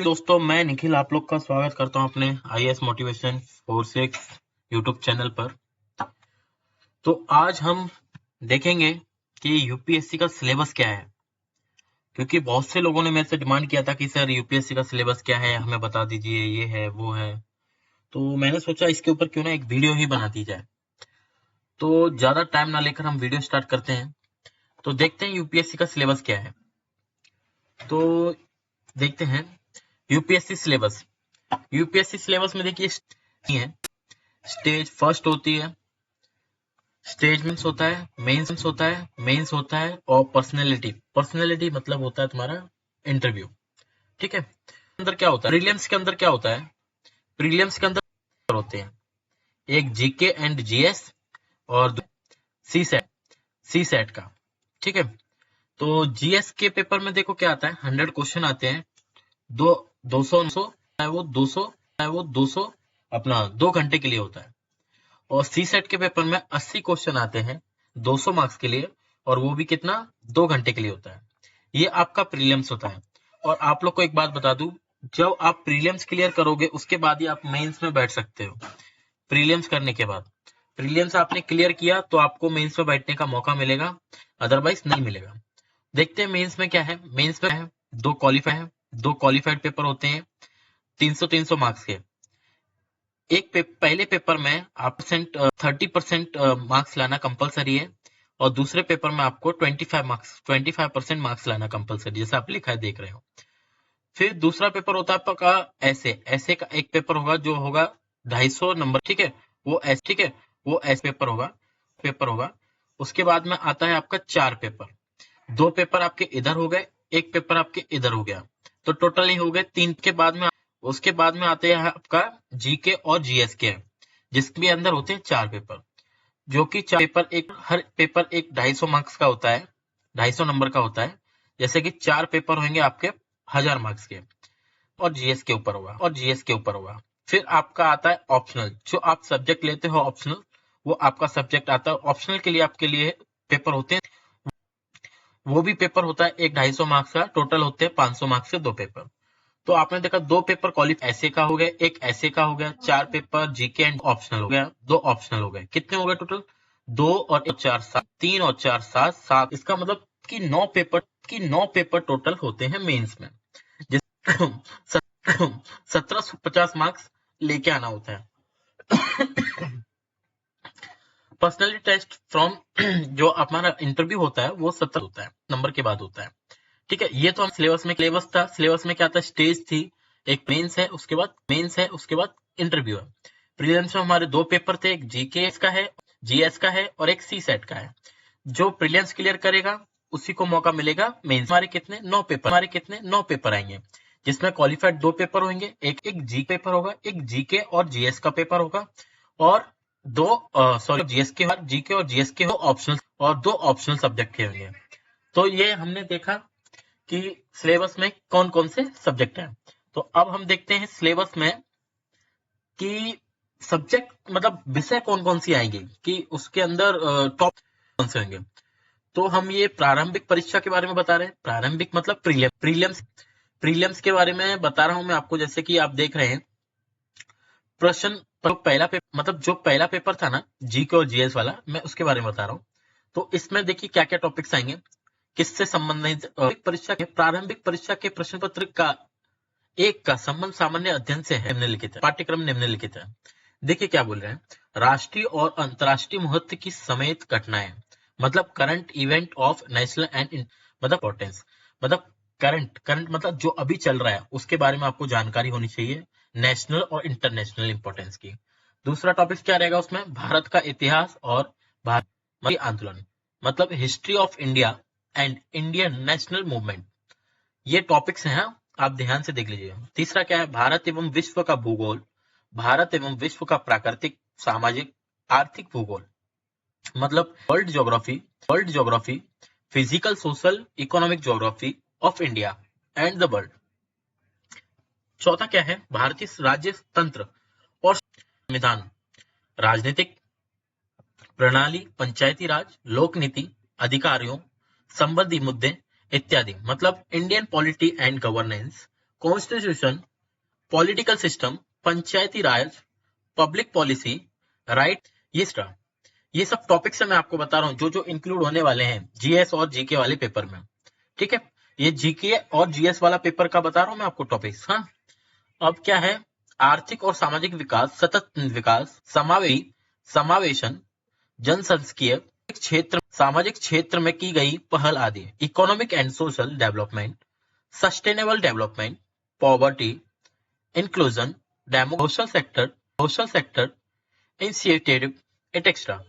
दोस्तों, मैं निखिल आप लोग का स्वागत करता हूं अपने आईएएस मोटिवेशन 46 यूट्यूब चैनल पर। तो आज हम देखेंगे कि यूपीएससी का सिलेबस क्या है, क्योंकि बहुत से लोगों ने मेरे से डिमांड किया था कि सर यूपीएससी का सिलेबस क्या है, हमें बता दीजिए, ये है वो है। तो मैंने सोचा इसके ऊपर क्यों ना एक वीडियो ही बना दी जाए। तो ज्यादा टाइम ना लेकर हम वीडियो स्टार्ट करते हैं। तो देखते हैं यूपीएससी का सिलेबस क्या है। तो देखते हैं यूपीएससी सिलेबस। यूपीएससी सिलेबस में देखिए है, स्टेज फर्स्ट होती है, स्टेज मीन्स होता है, मेंस होता है, मेंस होता है और पर्सनैलिटी मतलब होता है तुम्हारा इंटरव्यू। ठीक है, अंदर क्या होता है, प्रीलिम्स के अंदर क्या होता है, प्रीलिम्स के अंदर होते हैं एक जीके एंड जीएस और सी सेट का। ठीक है, तो जीएस के पेपर में देखो क्या आता है, 100 क्वेश्चन आते हैं, 200 वो 200 अपना 2 घंटे के लिए होता है। और सी सेट के पेपर में 80 क्वेश्चन आते हैं 200 मार्क्स के लिए, और वो भी कितना, 2 घंटे के लिए होता है। ये आपका प्रीलिम्स होता है। और आप लोग को एक बात बता दूं, जब आप प्रीलिम्स क्लियर करोगे उसके बाद ही आप मेंस में बैठ सकते हो। प्रीलिम्स करने के बाद, प्रीलिम्स आपने क्लियर किया तो आपको मेंस में बैठने का मौका मिलेगा, अदरवाइज नहीं मिलेगा। देखते हैं मेंस में क्या है। मेंस में है दो क्वालिफाइड पेपर होते हैं 300 मार्क्स के। पहले पेपर में आप 30% मार्क्स लाना कंपलसरी है, और दूसरे पेपर में आपको 25% मार्क्स लाना कंपलसरी, जैसे आप लिखा है देख रहे हो। फिर दूसरा पेपर होता है आपका ऐसे का एक पेपर होगा जो होगा 250 नंबर। ठीक है, वो ऐसे पेपर होगा। उसके बाद में आता है आपका 4 पेपर, 2 पेपर आपके इधर हो गए, एक पेपर आपके इधर हो गया, तो टोटल ही हो गए 3 के बाद में। उसके बाद में आते हैं आपका जीके और जीएस के, जिसके अंदर होते हैं 4 पेपर, जो कि 4 पेपर हर पेपर 250 मार्क्स का होता है, 250 नंबर का होता है। जैसे कि 4 पेपर होंगे आपके 1000 मार्क्स के, और जीएस के ऊपर होगा। फिर आपका आता है ऑप्शनल, जो आप सब्जेक्ट लेते हो ऑप्शनल, वो आपका सब्जेक्ट आता है। ऑप्शनल के लिए आपके लिए पेपर होते हैं, वो भी पेपर होता है 250 मार्क्स का, टोटल होते हैं 500 मार्क्स के 2 पेपर। तो आपने देखा 2 पेपर क्वालिफाई ऐसे का हो गया, एक ऐसे का हो गया, 4 पेपर जीके एंड ऑप्शनल हो गया, 2 ऑप्शनल हो गए। कितने हो गए टोटल, 2 और 4 7, 3 और 4 7। इसका मतलब कि 9 पेपर टोटल होते हैं मेंस में, जिस 1750 मार्क्स लेके आना होता है। पर्सनली टेस्ट फ्रॉम जो हमारा इंटरव्यू होता है वो 70 होता है नंबर के बाद होता है। ठीक है, ये तो हम सिलेबस में क्या था, स्टेज थी, एक मेंस है, उसके बाद इंटरव्यू है। प्रीलिम्स में हमारे 2 पेपर थे, एक जीके का है, जीएस का है, और एक सी सेट का है। जो प्रीलिम्स क्लियर करेगा उसी को मौका मिलेगा मेंस। हमारे कितने 9 पेपर आएंगे, जिसमें क्वालिफाइड 2 पेपर होंगे, एक जी पेपर होगा, एक जीके और जीएस का पेपर होगा, और जीके और जीएस के ऑप्शनल, और 2 ऑप्शनल सब्जेक्ट के होंगे। तो ये हमने देखा कि सिलेबस में कौन कौन से सब्जेक्ट हैं। तो अब हम देखते हैं सिलेबस में कि सब्जेक्ट मतलब विषय कौन कौन सी आएंगी, कि उसके अंदर टॉप कौन से होंगे। तो हम ये प्रारंभिक परीक्षा के बारे में बता रहे हैं। प्रारंभिक मतलब प्रीलिम्स के बारे में बता रहा हूं मैं आपको। जैसे कि आप देख रहे हैं प्रश्न, जो पहला पेपर था ना जीके और जीएस वाला, मैं उसके बारे में बता रहा हूँ। तो इसमें देखिए क्या क्या टॉपिक्स आएंगे, किससे संबंधित। प्रारंभिक परीक्षा के प्रश्न पत्र का संबंध सामान्य अध्ययन से है, निम्नलिखित है। पाठ्यक्रम निम्नलिखित है। देखिए क्या बोल रहे हैं, राष्ट्रीय और अंतर्राष्ट्रीय महत्व की समेत घटनाएं, मतलब current event of national and मतलब इंपॉर्टेंस, मतलब करंट मतलब जो अभी चल रहा है उसके बारे में आपको जानकारी होनी चाहिए, नेशनल और इंटरनेशनल इंपॉर्टेंस की। दूसरा टॉपिक क्या रहेगा उसमें, भारत का इतिहास और भारतीय आंदोलन, मतलब history of India and Indian national movement. ये टॉपिक्स हैं, आप ध्यान से देख लीजिए। तीसरा क्या है, भारत एवं विश्व का भूगोल, भारत एवं विश्व का प्राकृतिक, सामाजिक, आर्थिक भूगोल, मतलब world geography, physical, social, economic geography of India and the world. चौथा क्या है, भारतीय राज्य तंत्र और संविधान, राजनीतिक प्रणाली, पंचायती राज, लोक नीति, अधिकारियों संबंधी मुद्दे इत्यादि, मतलब Indian polity and governance, constitution, political system, Panchayati Raj, public policy, right, ये सब टॉपिक्स से मैं आपको बता रहा हूँ जो जो इंक्लूड होने वाले हैं जीएस और जीके वाले पेपर में। ठीक है, ये जीके और जीएस वाला पेपर का बता रहा हूँ मैं आपको टॉपिक्स। हाँ, अब क्या है, आर्थिक और सामाजिक विकास, सतत विकास, समावेशन, जनसांख्यिकीय क्षेत्र, सामाजिक क्षेत्र में की गई पहल आदि, economic and social development, sustainable development, poverty, inclusion, social sector initiative, etcetera.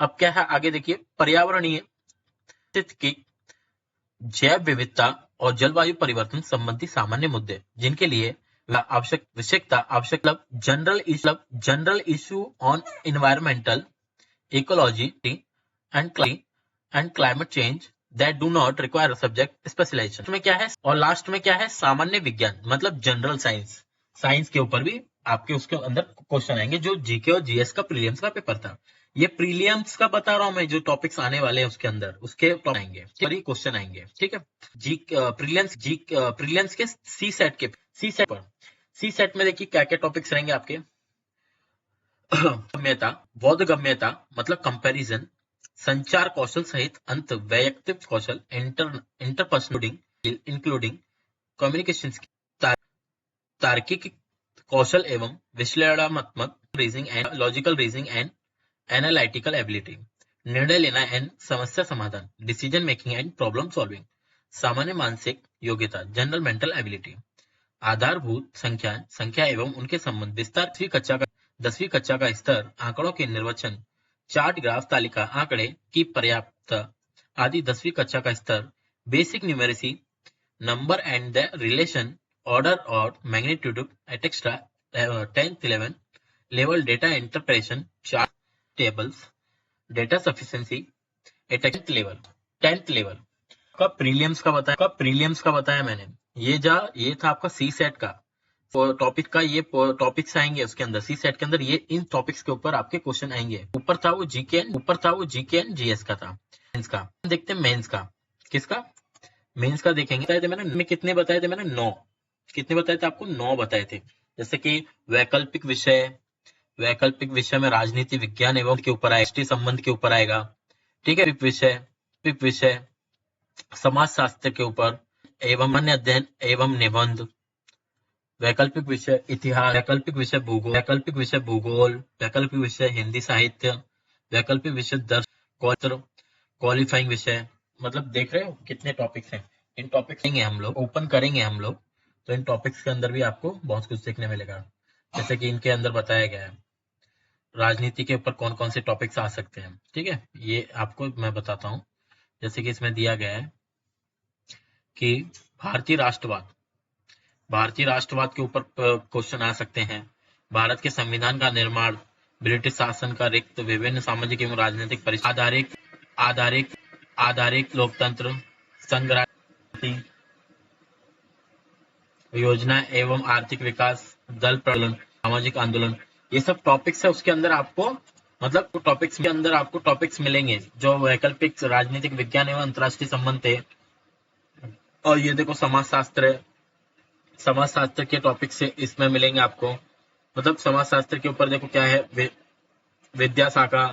अब क्या है आगे देखिए, पर्यावरणीय की जैव विविधता और जलवायु परिवर्तन संबंधी सामान्य मुद्दे जिनके लिए आवश्यकता general issue on environmental ecology and climate change that do not require subject specialization में क्या है, और लास्ट में क्या है, सामान्य विज्ञान मतलब जनरल साइंस के ऊपर भी आपके उसके अंदर क्वेश्चन आएंगे जो जीके और जीएस का प्रीलियम्स का पेपर था। ये प्रीलियम्स का बता रहा हूं मैं, जो टॉपिक्स आने वाले हैं उसके अंदर उसके टॉपिक आएंगे, क्वेश्चन आएंगे। ठीक है, प्रीलियम्स के सी सेट में देखिए क्या क्या टॉपिक्स रहेंगे आपके। बोधगम्यता मतलब कंपैरिजन, संचार कौशल सहित अंत वैयक्तिक कौशल, इंटरपर्सनल इंक्लूडिंग कम्युनिकेशन, तार्किक कौशल एवं विश्लेषणात्मक reasoning and logical reasoning and analytical ability, निर्णय लेना एंड समस्या समाधान, decision making and problem solving, सामान्य मानसिक योग्यता, जनरल मेंटल एबिलिटी, आधारभूत संख्या एवं उनके संबंध, विस्तार, 10वीं कक्षा का स्तर, आंकड़ों के निर्वचन, चार्ट ग्राफ तालिका, आंकड़े की पर्याप्तता आदि, 10वीं कक्षा का स्तर, basic numeracy, number and the relation, order और magnitude, etcetera, 10th 11 level, data interpretation, chart tables, data sufficiency, 10th level का प्रीलियम्स का बताया मैंने। ये था आपका सी सेट का टॉपिक का, ये टॉपिक्स आएंगे उसके अंदर, सी सेट के अंदर ये इन टॉपिक्स के ऊपर आपके क्वेश्चन आएंगे। ऊपर था वो जीके एंड जीएस का था। मेंस का देखते हैं, मेंस का किसका, मेंस का देखेंगे। बताए थे मैंने कितने बताए थे, मैंने 9 कितने बताए थे आपको, 9 बताए थे। जैसे कि वैकल्पिक विषय में राजनीति विज्ञान एवं के ऊपर आएगा, राष्ट्रीय संबंध के ऊपर आएगा। ठीक है, विषय समाज शास्त्र के ऊपर एवं अन्य अध्ययन एवं निबंध, वैकल्पिक विषय इतिहास, वैकल्पिक विषय भूगोल, वैकल्पिक विषय हिंदी साहित्य, वैकल्पिक विषय दर्शन, क्वालिफाइंग विषय। मतलब देख रहे हो कितने टॉपिक्स हैं। इन टॉपिक्स हम लोग ओपन करेंगे हम लोग, तो इन टॉपिक्स के अंदर भी आपको बहुत कुछ सीखने मिलेगा। जैसे कि इनके अंदर बताया गया है राजनीति के ऊपर कौन कौन से टॉपिक्स आ सकते हैं। ठीक है, ये आपको मैं बताता हूँ। जैसे कि इसमें दिया गया है कि भारतीय राष्ट्रवाद के ऊपर क्वेश्चन आ सकते हैं। भारत के संविधान का निर्माण, ब्रिटिश शासन का रिक्त, विभिन्न सामाजिक एवं राजनीतिक परिस्थिति, आधारिक लोकतंत्र, संघराज्य योजना एवं आर्थिक विकास, दल प्रबंधन, सामाजिक आंदोलन, ये सब टॉपिक्स है उसके अंदर आपको, मतलब टॉपिक्स के अंदर आपको टॉपिक्स मिलेंगे जो वैकल्पिक राजनीतिक विज्ञान एवं अंतरराष्ट्रीय संबंध थे। और ये देखो समाज शास्त्र के टॉपिक से इसमें मिलेंगे आपको। मतलब समाज शास्त्र के ऊपर देखो क्या है, विद्या शाखा,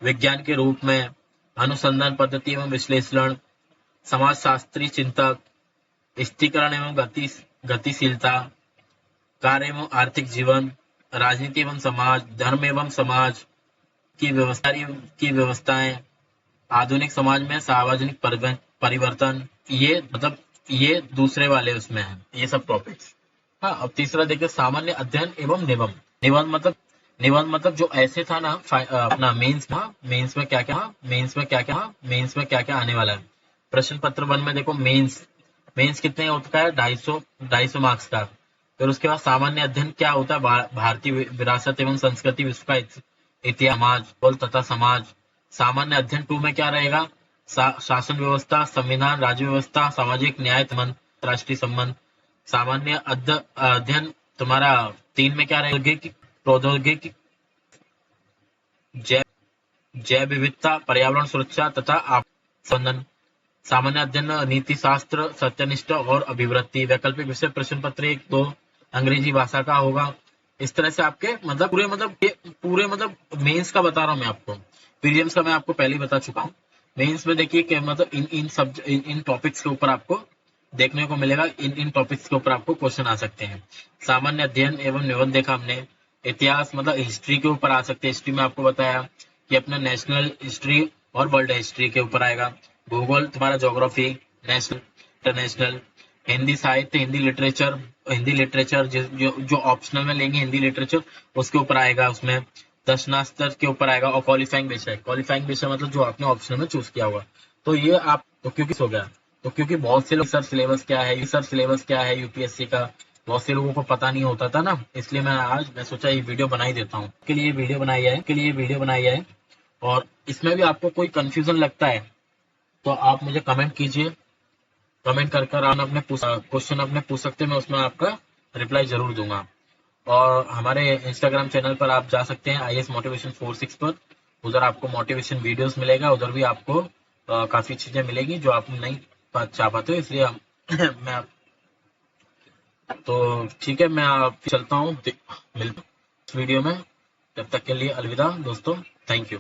विज्ञान के रूप में, अनुसंधान पद्धति एवं विश्लेषण, समाजशास्त्री चिंतक, स्थिरीकरण एवं गतिशीलता, कार्य एवं आर्थिक जीवन, राजनीति एवं समाज, धर्म एवं समाज की व्यवस्थाएं, आधुनिक समाज में सार्वजनिक परिवर्तन, ये दूसरे वाले उसमें है ये सब टॉपिक्स। हाँ, अब तीसरा देखिए, सामान्य अध्ययन एवं निबंध मतलब जो ऐसे था ना अपना मेंस में क्या क्या आने वाला है। प्रश्न पत्र 1 में देखो मेंस कितने होता है, 250 मार्क्स का। फिर उसके बाद सामान्य अध्ययन क्या होता है, भारतीय विरासत एवं संस्कृति, विश्व का इतिहास तथा समाज। सामान्य अध्ययन 2 में क्या रहेगा, शासन व्यवस्था, संविधान, राज्य व्यवस्था, सामाजिक न्याय, राष्ट्रीय संबंध। सामान्य अध्ययन तुम्हारा 3 में क्या रहेगा, प्रौद्योगिकी, जैव विविधता, पर्यावरण सुरक्षा तथा संबंधन। सामान्य अध्ययन, नीति शास्त्र, सत्यनिष्ठ और अभिवृत्ति। वैकल्पिक विषय प्रश्न पत्र 1-2 अंग्रेजी भाषा का होगा। इस तरह से आपके मतलब पूरे मतलब मेंस का बता रहा हूँ मैं आपको, प्रीलिम्स का मैं आपको पहले ही बता चुका हूँ। मेंस में देखिए कि मतलब इन टॉपिक्स के ऊपर आपको देखने को मिलेगा, इन टॉपिक्स के ऊपर आपको क्वेश्चन आ सकते हैं। सामान्य अध्ययन एवं निबंध देखा हमने। इतिहास मतलब हिस्ट्री के ऊपर आ सकते हैं। हिस्ट्री में आपको बताया कि अपना नेशनल हिस्ट्री और वर्ल्ड हिस्ट्री के ऊपर आएगा। भूगोल तुम्हारा ज्योग्राफी, नेशनल इंटरनेशनल। हिंदी साहित्य, हिंदी लिटरेचर जो ऑप्शनल में लेंगे हिंदी लिटरेचर उसके ऊपर आएगा। उसमें दर्शनास्त्र के ऊपर आएगा। और क्वालिफाइंग विषय मतलब जो आपने ऑप्शनल में चूज किया होगा। तो ये आप तो क्योंकि हो गया, तो क्योंकि बहुत से लोग सर सिलेबस क्या है यूपीएससी का, बहुत से लोगों को पता नहीं होता था ना, इसलिए मैं सोचा ये वीडियो बना ही देता हूँ। के लिए वीडियो बनाई है। और इसमें भी आपको कोई कंफ्यूजन लगता है तो आप मुझे कमेंट कीजिए। कमेंट कर आप अपने क्वेश्चन अपने पूछ सकते हैं, मैं उसमें आपका रिप्लाई जरूर दूंगा। और हमारे इंस्टाग्राम चैनल पर आप जा सकते हैं IAS मोटिवेशन 46 पर। उधर आपको मोटिवेशन वीडियोस मिलेगा, उधर भी आपको काफी चीजें मिलेगी जो आप नहीं चाह पाते हो, इसलिए मैं तो ठीक है, मैं आप चलता हूँ, मिलता हूँ इस वीडियो में। तब तक के लिए अलविदा दोस्तों, थैंक यू।